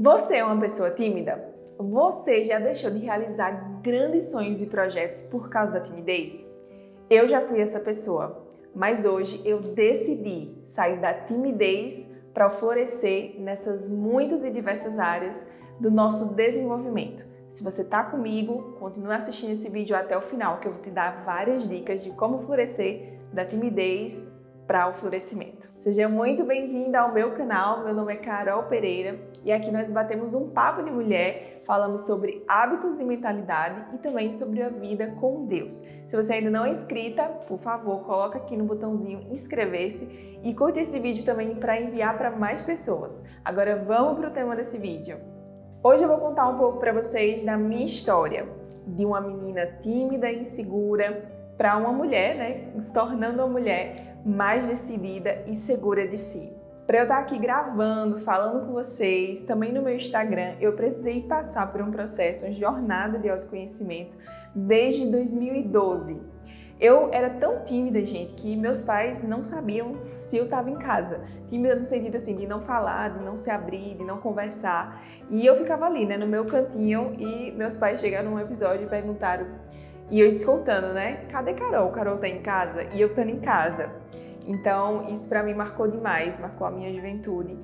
Você é uma pessoa tímida? Você já deixou de realizar grandes sonhos e projetos por causa da timidez? Eu já fui essa pessoa, mas hoje eu decidi sair da timidez para florescer nessas muitas e diversas áreas do nosso desenvolvimento. Se você está comigo, continue assistindo esse vídeo até o final, que eu vou te dar várias dicas de como florescer da timidez para o florescimento. Seja muito bem-vinda ao meu canal, meu nome é Carol Pereira e aqui nós batemos um papo de mulher, falamos sobre hábitos e mentalidade e também sobre a vida com Deus. Se você ainda não é inscrita, por favor, coloca aqui no botãozinho inscrever-se e curte esse vídeo também para enviar para mais pessoas. Agora vamos para o tema desse vídeo. Hoje eu vou contar um pouco para vocês da minha história, de uma menina tímida e insegura para uma mulher, se tornando uma mulher mais decidida e segura de si. Para eu estar aqui gravando, falando com vocês, também no meu Instagram, eu precisei passar por um processo, uma jornada de autoconhecimento desde 2012. Eu era tão tímida, gente, que meus pais não sabiam se eu estava em casa. Tímida no sentido assim, de não falar, de não se abrir, de não conversar. E eu ficava ali, no meu cantinho, e meus pais chegaram num episódio e perguntaram, e eu escutando, cadê Carol? Carol tá em casa? E eu estando em casa. Então, isso para mim marcou demais, marcou a minha juventude.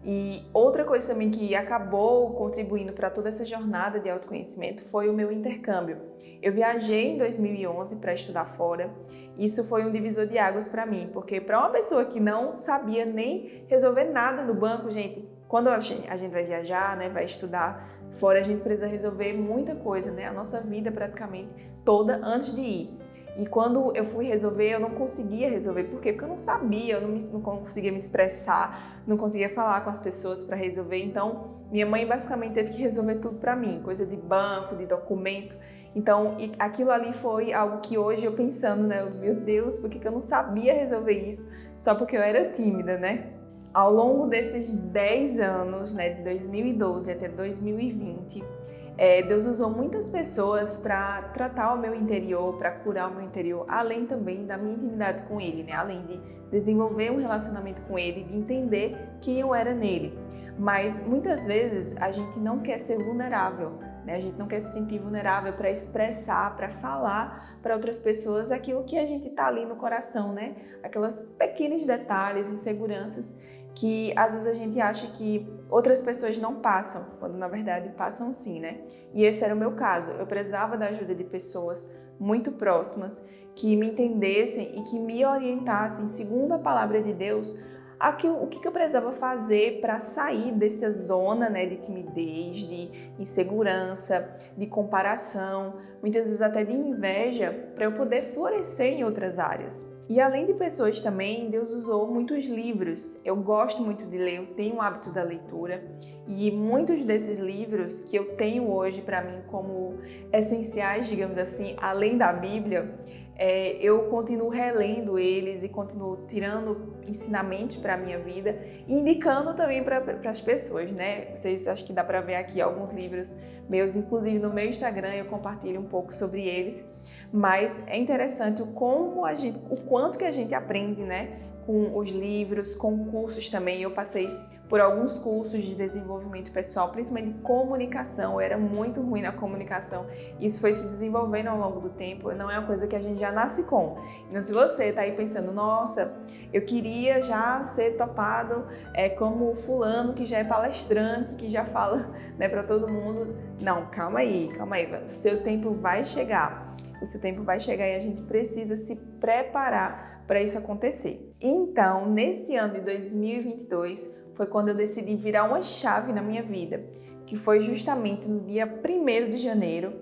E outra coisa também que acabou contribuindo para toda essa jornada de autoconhecimento foi o meu intercâmbio. Eu viajei em 2011 para estudar fora. Isso foi um divisor de águas para mim, porque para uma pessoa que não sabia nem resolver nada no banco, gente, quando a gente vai viajar, vai estudar fora, a gente precisa resolver muita coisa, a nossa vida praticamente toda antes de ir. E quando eu fui resolver, eu não conseguia resolver. Por quê? Porque eu não sabia, eu não conseguia me expressar, não conseguia falar com as pessoas para resolver. Então, minha mãe basicamente teve que resolver tudo para mim, coisa de banco, de documento. Então, aquilo ali foi algo que hoje eu pensando, meu Deus, por que eu não sabia resolver isso? Só porque eu era tímida, Ao longo desses 10 anos, de 2012 até 2020, Deus usou muitas pessoas para tratar o meu interior, para curar o meu interior, além também da minha intimidade com Ele, além de desenvolver um relacionamento com Ele, de entender quem eu era nele. Mas muitas vezes a gente não quer ser vulnerável, a gente não quer se sentir vulnerável para expressar, para falar para outras pessoas aquilo que a gente está ali no coração, aquelas pequenos detalhes, inseguranças que às vezes a gente acha que outras pessoas não passam, quando na verdade passam sim, E esse era o meu caso. Eu precisava da ajuda de pessoas muito próximas que me entendessem e que me orientassem, segundo a palavra de Deus, o que eu precisava fazer para sair dessa zona de timidez, de insegurança, de comparação, muitas vezes até de inveja, para eu poder florescer em outras áreas. E além de pessoas também, Deus usou muitos livros. Eu gosto muito de ler, eu tenho o hábito da leitura e muitos desses livros que eu tenho hoje para mim como essenciais, digamos assim, além da Bíblia, eu continuo relendo eles e continuo tirando ensinamentos para a minha vida e indicando também para as pessoas, Vocês acho que dá para ver aqui alguns livros meus, inclusive no meu Instagram eu compartilho um pouco sobre eles, mas é interessante o quanto que a gente aprende, com os livros, com cursos também. Eu passei por alguns cursos de desenvolvimento pessoal, principalmente de comunicação. Eu era muito ruim na comunicação. Isso foi se desenvolvendo ao longo do tempo. Não é uma coisa que a gente já nasce com. Então, se você está aí pensando, nossa, eu queria já ser topado como fulano que já é palestrante, que já fala para todo mundo. Não, calma aí. O seu tempo vai chegar. O seu tempo vai chegar e a gente precisa se preparar para isso acontecer. Então, nesse ano de 2022, foi quando eu decidi virar uma chave na minha vida, que foi justamente no dia 1º de janeiro.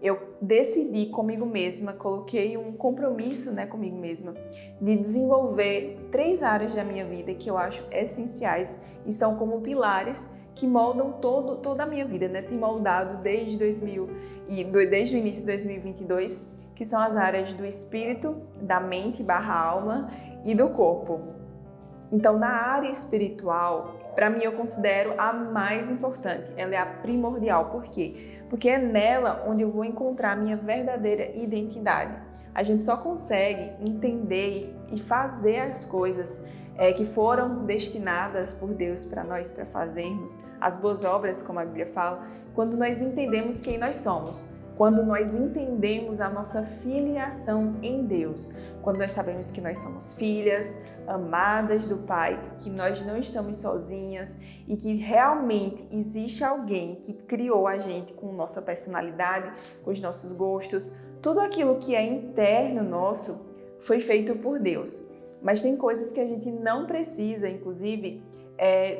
Eu decidi comigo mesma, coloquei um compromisso comigo mesma, de desenvolver 3 áreas da minha vida que eu acho essenciais e são como pilares que moldam toda a minha vida, Tem moldado desde o início de 2022, que são as áreas do espírito, da mente / alma e do corpo. Então, na área espiritual, para mim eu considero a mais importante, ela é a primordial. Por quê? Porque é nela onde eu vou encontrar a minha verdadeira identidade. A gente só consegue entender e fazer as coisas que foram destinadas por Deus para nós, para fazermos as boas obras, como a Bíblia fala, quando nós entendemos quem nós somos, quando nós entendemos a nossa filiação em Deus, quando nós sabemos que nós somos filhas, amadas do Pai, que nós não estamos sozinhas e que realmente existe alguém que criou a gente com nossa personalidade, com os nossos gostos, tudo aquilo que é interno nosso foi feito por Deus. Mas tem coisas que a gente não precisa, inclusive,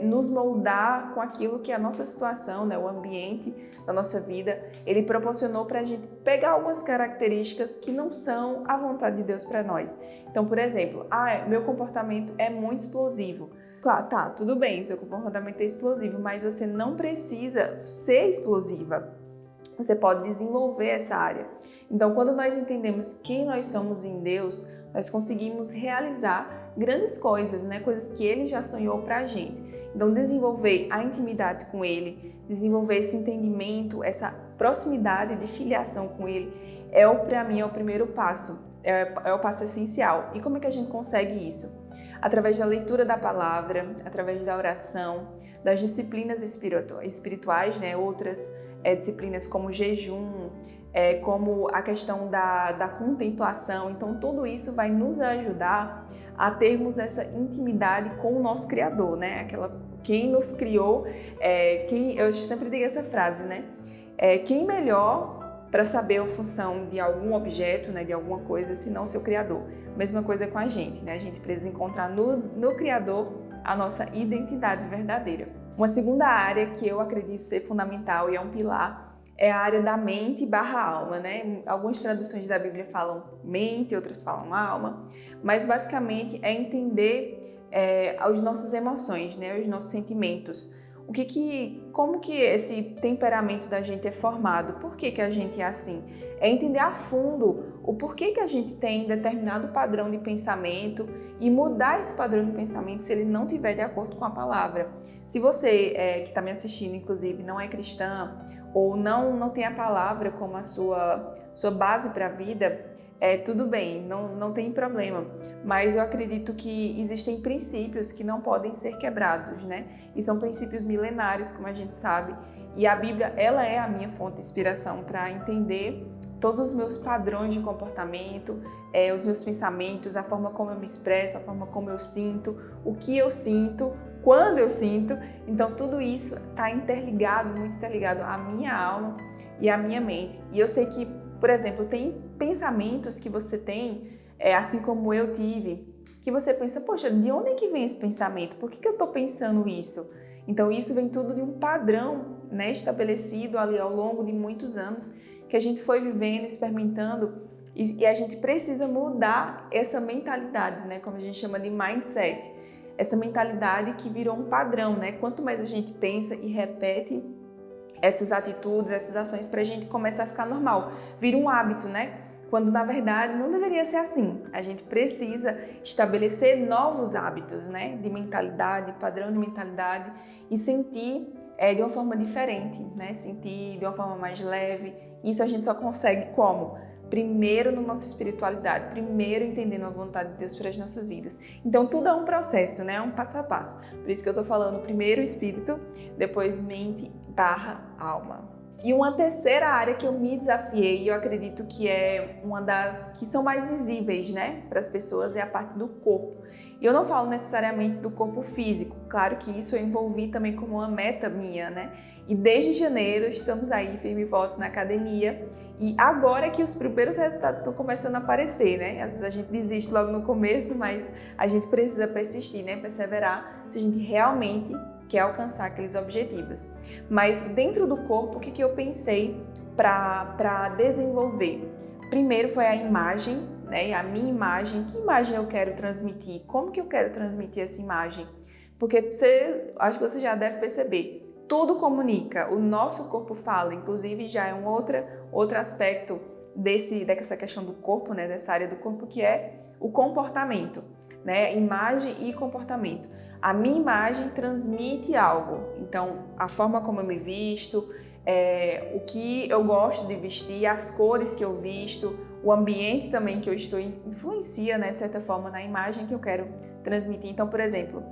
nos moldar com aquilo que a nossa situação, né, o ambiente da nossa vida, ele proporcionou para a gente pegar algumas características que não são a vontade de Deus para nós. Então, por exemplo, meu comportamento é muito explosivo. Claro, tá, tudo bem, o seu comportamento é explosivo, mas você não precisa ser explosiva. Você pode desenvolver essa área. Então, quando nós entendemos quem nós somos em Deus, nós conseguimos realizar grandes coisas, né? Coisas que Ele já sonhou para a gente. Então, desenvolver a intimidade com Ele, desenvolver esse entendimento, essa proximidade de filiação com Ele, para mim, é o primeiro passo, é o passo essencial. E como é que a gente consegue isso? Através da leitura da palavra, através da oração, das disciplinas espirituais, né? Outras disciplinas como jejum, como a questão da contemplação. Então, tudo isso vai nos ajudar a termos essa intimidade com o nosso Criador, né? Quem nos criou, eu sempre digo essa frase, né? Quem melhor para saber a função de algum objeto, né, de alguma coisa, senão seu Criador. Mesma coisa com a gente, né? A gente precisa encontrar no Criador a nossa identidade verdadeira. Uma segunda área que eu acredito ser fundamental e é um pilar é a área da mente / alma, né? Algumas traduções da Bíblia falam mente, outras falam alma, mas basicamente é entender as nossas emoções, né? Os nossos sentimentos. Como que esse temperamento da gente é formado? Por que a gente é assim? É entender a fundo o porquê que a gente tem determinado padrão de pensamento e mudar esse padrão de pensamento se ele não estiver de acordo com a palavra. Se você que está me assistindo, inclusive, não é cristã ou não tem a palavra como a sua base para a vida, tudo bem, não tem problema. Mas eu acredito que existem princípios que não podem ser quebrados, né? E são princípios milenários, como a gente sabe. E a Bíblia, ela é a minha fonte de inspiração para entender todos os meus padrões de comportamento, os meus pensamentos, a forma como eu me expresso, a forma como eu sinto, o que eu sinto, quando eu sinto. Então, tudo isso está interligado, muito interligado à minha alma e à minha mente. E eu sei que, por exemplo, tem pensamentos que você tem, assim como eu tive, que você pensa, poxa, de onde é que vem esse pensamento? Por que eu estou pensando isso? Então, isso vem tudo de um padrão, né, estabelecido ali ao longo de muitos anos, que a gente foi vivendo, experimentando, e a gente precisa mudar essa mentalidade, né, como a gente chama de mindset. Essa mentalidade que virou um padrão, né? Quanto mais a gente pensa e repete essas atitudes, essas ações, para a gente começa a ficar normal. Vira um hábito, né? Quando na verdade não deveria ser assim. A gente precisa estabelecer novos hábitos, né? De mentalidade, padrão de mentalidade e sentir de uma forma diferente, né? Sentir de uma forma mais leve. Isso a gente só consegue como? Primeiro na nossa espiritualidade, primeiro entendendo a vontade de Deus para as nossas vidas. Então tudo é um processo, né? É um passo a passo. Por isso que eu estou falando primeiro espírito, depois mente / alma. E uma terceira área que eu me desafiei, e eu acredito que é uma das que são mais visíveis, né, para as pessoas, é a parte do corpo. E eu não falo necessariamente do corpo físico, claro que isso eu envolvi também como uma meta minha, né? E desde janeiro estamos aí firme e fortes na academia, e agora que os primeiros resultados estão começando a aparecer, né? Às vezes a gente desiste logo no começo, mas a gente precisa persistir, né? Perseverar, se a gente realmente quer alcançar aqueles objetivos. Mas dentro do corpo, o que eu pensei para desenvolver? Primeiro foi a imagem, né? A minha imagem. Que imagem eu quero transmitir? Como que eu quero transmitir essa imagem? Porque acho que você já deve perceber, tudo comunica, o nosso corpo fala, inclusive já é um outro aspecto dessa questão do corpo, né? Dessa área do corpo, que é o comportamento, né? Imagem e comportamento. A minha imagem transmite algo, então a forma como eu me visto, o que eu gosto de vestir, as cores que eu visto, o ambiente também que eu estou influencia, né, de certa forma, na imagem que eu quero transmitir. Então, por exemplo,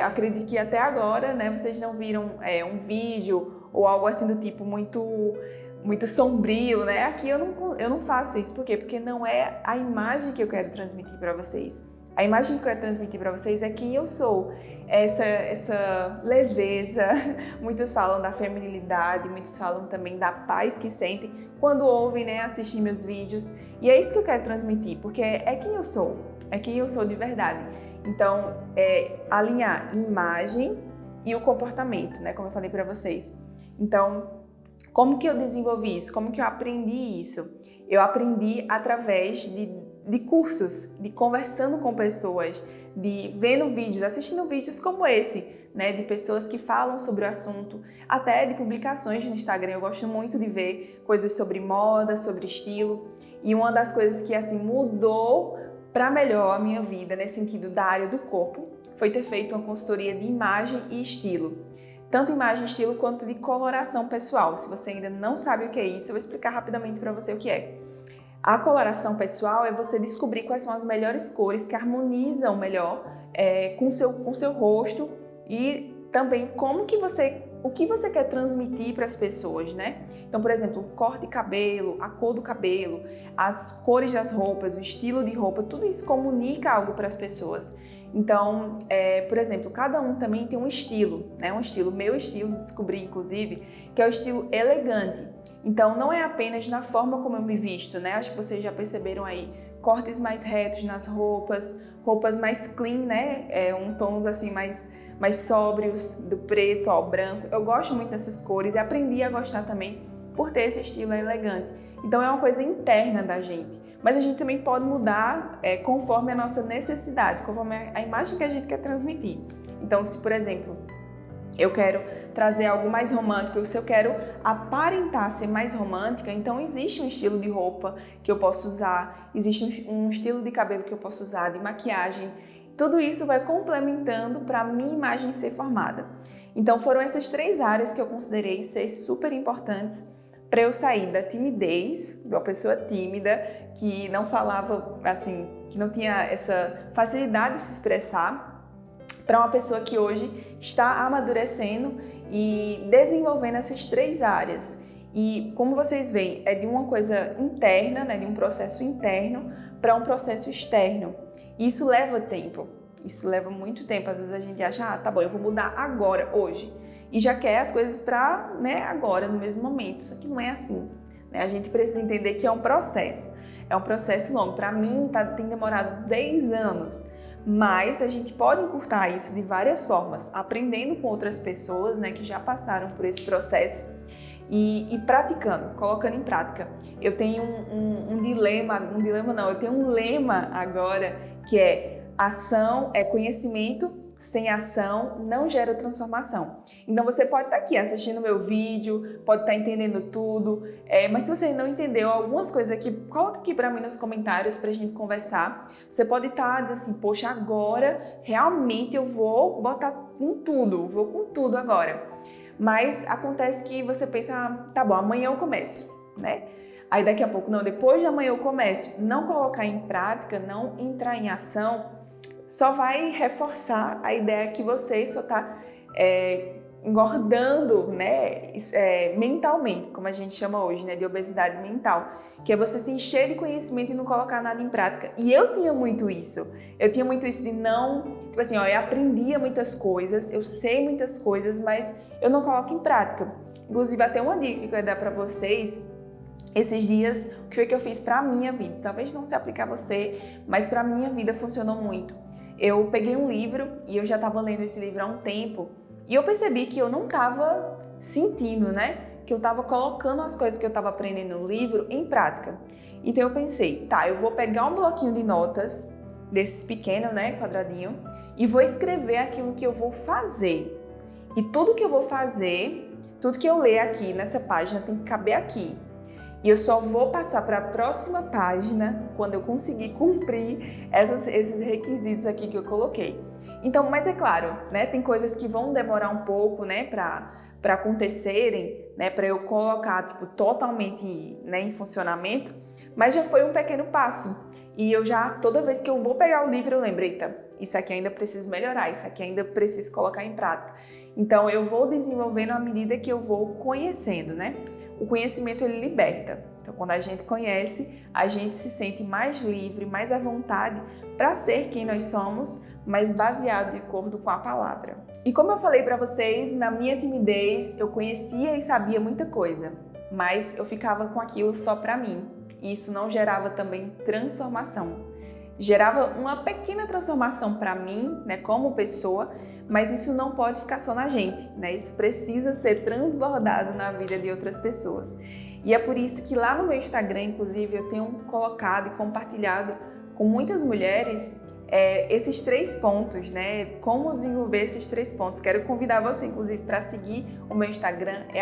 acredito que até agora, né, vocês não viram um vídeo ou algo assim do tipo muito sombrio, né? Aqui eu não faço isso. Por quê? Porque não é a imagem que eu quero transmitir para vocês. A imagem que eu quero transmitir para vocês é quem eu sou. Essa leveza, muitos falam da feminilidade, muitos falam também da paz que sentem quando ouvem, né, assistem meus vídeos. E é isso que eu quero transmitir, porque é quem eu sou de verdade. Então, alinhar imagem e o comportamento, né, como eu falei para vocês. Então, como que eu desenvolvi isso? Como que eu aprendi isso? Eu aprendi através de cursos, de conversando com pessoas, de vendo vídeos, assistindo vídeos como esse, né, de pessoas que falam sobre o assunto, até de publicações no Instagram. Eu gosto muito de ver coisas sobre moda, sobre estilo. E uma das coisas que assim mudou para melhor a minha vida, nesse sentido da área do corpo, foi ter feito uma consultoria de imagem e estilo. Tanto imagem e estilo quanto de coloração pessoal. Se você ainda não sabe o que é isso, eu vou explicar rapidamente para você o que é. A coloração pessoal é você descobrir quais são as melhores cores que harmonizam melhor com o seu rosto e também o que você quer transmitir para as pessoas, né? Então, por exemplo, o corte de cabelo, a cor do cabelo, as cores das roupas, o estilo de roupa, tudo isso comunica algo para as pessoas. Então, por exemplo, cada um também tem um estilo, né? Meu estilo, descobri inclusive, que é o estilo elegante. Então, não é apenas na forma como eu me visto, né? Acho que vocês já perceberam aí, cortes mais retos nas roupas, roupas mais clean, né? Tons assim mais sóbrios, do preto ao branco. Eu gosto muito dessas cores e aprendi a gostar também por ter esse estilo elegante. Então, é uma coisa interna da gente. Mas a gente também pode mudar conforme a nossa necessidade, conforme a imagem que a gente quer transmitir. Então, se, por exemplo, eu quero trazer algo mais romântico, se eu quero aparentar ser mais romântica, então existe um estilo de roupa que eu posso usar, existe um estilo de cabelo que eu posso usar, de maquiagem. Tudo isso vai complementando para a minha imagem ser formada. Então, foram essas 3 áreas que eu considerei ser super importantes para eu sair da timidez, de uma pessoa tímida, que não falava, assim, que não tinha essa facilidade de se expressar, para uma pessoa que hoje está amadurecendo e desenvolvendo essas 3 áreas. E como vocês veem, é de uma coisa interna, né, de um processo interno para um processo externo. E isso leva tempo, isso leva muito tempo. Às vezes a gente acha, tá bom, eu vou mudar agora, hoje. E já quer as coisas para, né, agora, no mesmo momento. Isso aqui não é assim, né? A gente precisa entender que é um processo longo. Para mim, tem demorado 10 anos, mas a gente pode encurtar isso de várias formas, aprendendo com outras pessoas, né, que já passaram por esse processo e praticando, colocando em prática. Eu tenho eu tenho um lema agora que é: ação é conhecimento, sem ação não gera transformação. Então você pode estar aqui assistindo meu vídeo, pode estar entendendo tudo, mas se você não entendeu algumas coisas aqui, coloca aqui para mim nos comentários para a gente conversar. Você pode estar dizendo assim, poxa, agora realmente eu vou botar com tudo, vou com tudo agora. Mas acontece que você pensa, tá bom, amanhã eu começo, né? Aí daqui a pouco, não, depois de amanhã eu começo. Não colocar em prática, não entrar em ação, só vai reforçar a ideia que você só está engordando, né, mentalmente, como a gente chama hoje, né, de obesidade mental, que é você se encher de conhecimento e não colocar nada em prática. E eu tinha muito isso de não, tipo assim, eu aprendia muitas coisas, eu sei muitas coisas, mas eu não coloco em prática. Inclusive, até uma dica que eu quero dar para vocês, esses dias, o que foi que eu fiz para a minha vida? Talvez não se aplique a você, mas para a minha vida funcionou muito. Eu peguei um livro e eu já estava lendo esse livro há um tempo e eu percebi que eu não estava sentindo, né? Que eu estava colocando as coisas que eu estava aprendendo no livro em prática. Então eu pensei, tá, eu vou pegar um bloquinho de notas, desses pequenos, né, quadradinho, e vou escrever aquilo que eu vou fazer. E tudo que eu vou fazer, tudo que eu ler aqui nessa página tem que caber aqui. E eu só vou passar para a próxima página quando eu conseguir cumprir esses requisitos aqui que eu coloquei. Então, mas é claro, né, tem coisas que vão demorar um pouco, né, para acontecerem, né, para eu colocar tipo totalmente, né, em funcionamento. mas já foi um pequeno passo. E eu já, toda vez que eu vou pegar o livro, eu lembro, eita, isso aqui ainda preciso melhorar, isso aqui ainda preciso colocar em prática. Então eu vou desenvolvendo à medida que eu vou conhecendo, né? O conhecimento, ele liberta. Então quando a gente conhece, a gente se sente mais livre, mais à vontade para ser quem nós somos, mas baseado de acordo com a palavra. E como eu falei para vocês, na minha timidez eu conhecia e sabia muita coisa, mas eu ficava com aquilo só para mim. E isso não gerava também transformação. Gerava uma pequena transformação para mim, né, como pessoa, mas isso não pode ficar só na gente, né? Isso precisa ser transbordado na vida de outras pessoas. E é por isso que lá no meu Instagram, inclusive, eu tenho colocado e compartilhado com muitas mulheres esses 3 pontos, né? Como desenvolver esses 3 pontos. Quero convidar você, inclusive, para seguir o meu Instagram, é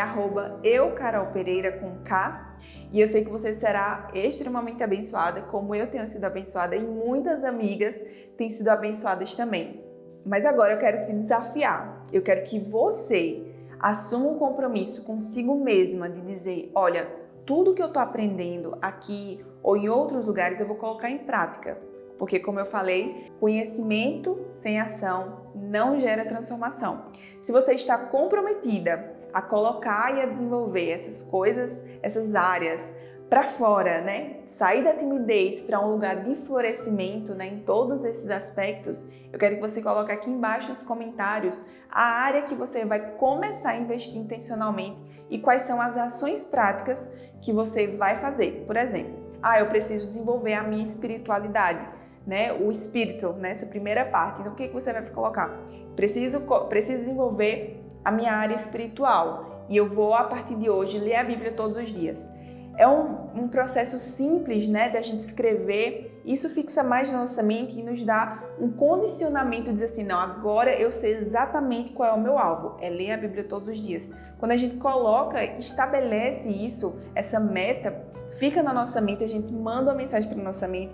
@eucarolpereira com K. E eu sei que você será extremamente abençoada, como eu tenho sido abençoada e muitas amigas têm sido abençoadas também. Mas agora eu quero te desafiar. Eu quero que você assuma um compromisso consigo mesma de dizer, olha, tudo que eu estou aprendendo aqui ou em outros lugares eu vou colocar em prática. Porque, como eu falei, conhecimento sem ação não gera transformação. Se você está comprometida a colocar e a desenvolver essas coisas, essas áreas para fora, né? Sair da timidez para um lugar de florescimento, né? Em todos esses aspectos, eu quero que você coloque aqui embaixo nos comentários a área que você vai começar a investir intencionalmente e quais são as ações práticas que você vai fazer. Por exemplo, eu preciso desenvolver a minha espiritualidade. Né, o espírito, nessa primeira parte. Então, o que você vai colocar? Preciso desenvolver a minha área espiritual e eu vou, a partir de hoje, ler a Bíblia todos os dias. É um processo simples, né, da gente escrever. Isso fixa mais na nossa mente e nos dá um condicionamento de dizer assim, não, agora eu sei exatamente qual é o meu alvo, é ler a Bíblia todos os dias. Quando a gente coloca, estabelece isso, essa meta, fica na nossa mente, a gente manda uma mensagem para a nossa mente,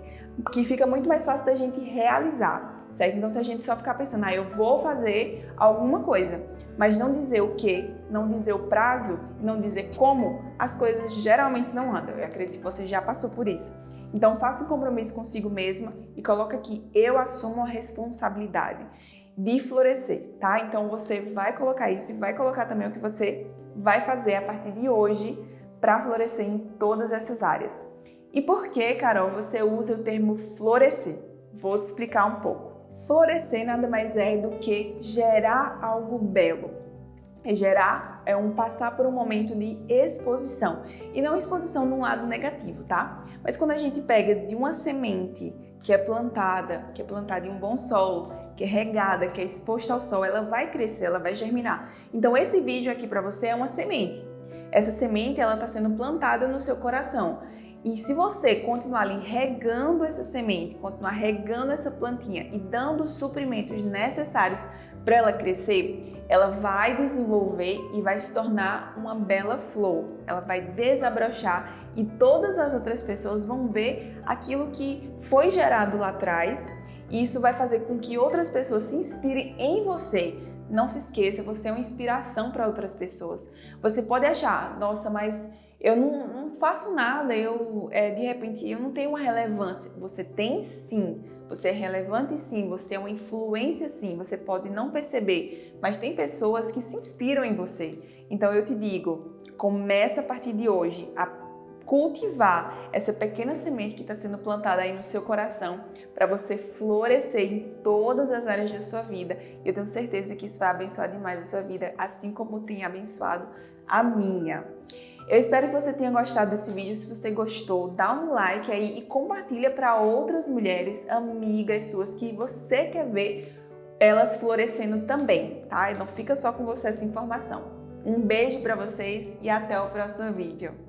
que fica muito mais fácil da gente realizar, certo? Então, se a gente só ficar pensando, eu vou fazer alguma coisa, mas não dizer o que, não dizer o prazo, não dizer como, as coisas geralmente não andam. Eu acredito que você já passou por isso. Então, faça um compromisso consigo mesma e coloca aqui, eu assumo a responsabilidade de florescer, tá? Então, você vai colocar isso e vai colocar também o que você vai fazer a partir de hoje para florescer em todas essas áreas. E por que, Carol, você usa o termo florescer? Vou te explicar um pouco. Florescer nada mais é do que gerar algo belo. Gerar é passar por um momento de exposição. E não exposição num lado negativo, tá? Mas quando a gente pega de uma semente que é plantada em um bom solo, que é regada, que é exposta ao sol, ela vai crescer, ela vai germinar. Então esse vídeo aqui para você é uma semente. Essa semente, ela está sendo plantada no seu coração. E se você continuar ali regando essa semente, continuar regando essa plantinha e dando os suprimentos necessários para ela crescer, ela vai desenvolver e vai se tornar uma bela flor. Ela vai desabrochar e todas as outras pessoas vão ver aquilo que foi gerado lá atrás. E isso vai fazer com que outras pessoas se inspirem em você. Não se esqueça, você é uma inspiração para outras pessoas. Você pode achar, nossa, mas eu não faço nada, de repente eu não tenho uma relevância. Você tem sim, você é relevante sim, você é uma influência sim, você pode não perceber, mas tem pessoas que se inspiram em você. Então eu te digo, começa a partir de hoje a cultivar essa pequena semente que está sendo plantada aí no seu coração para você florescer em todas as áreas da sua vida. Eu tenho certeza que isso vai abençoar demais a sua vida, assim como tem abençoado a minha. Eu espero que você tenha gostado desse vídeo. Se você gostou, dá um like aí e compartilha para outras mulheres, amigas suas, que você quer ver elas florescendo também, tá? E não fica só com você essa informação. Um beijo para vocês e até o próximo vídeo.